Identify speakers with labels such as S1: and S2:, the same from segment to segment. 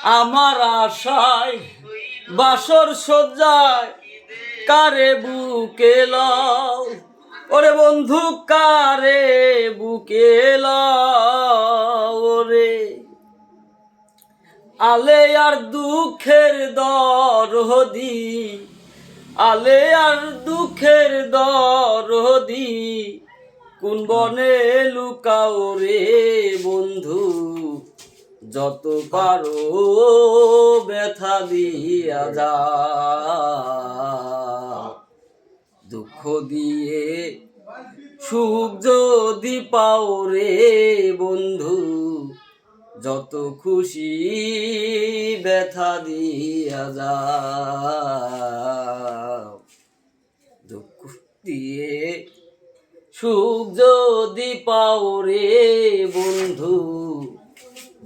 S1: আমার আশায় বাসর সজ্জায় কারে বুকে লও, ওরে বন্ধু কারে বুকে লও রে। আলে আর দুঃখের দরদি, আলে আর দুঃখের দরদি, কোন বনে লুকাও রে বন্ধু, যত পারো ব্যথা দিয়া যা। দুঃখ দিয়ে সুখ যদি পাও রে বন্ধু, যত খুশি ব্যথা দিয়া যা। দুঃখ দিয়ে সুখ যদি পাও রে বন্ধু,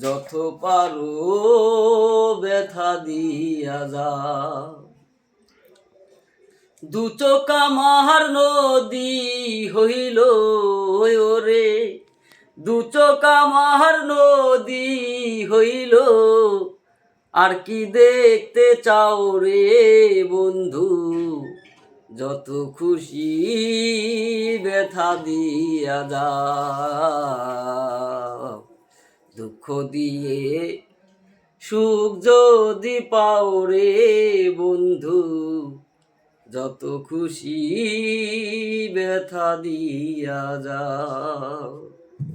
S1: যত পারো ব্যথা দিয়া যা। দু চোখ আমার নদী হইল ওরে, দু চোখ আমার নদী হইল, আর কি দেখতে চাও রে বন্ধু, যত খুশি ব্যথা দিয়া যা। দুঃখ দিয়ে সুখ যদি পাও রে বন্ধু, যত খুশি ব্যথা দিয়া যা।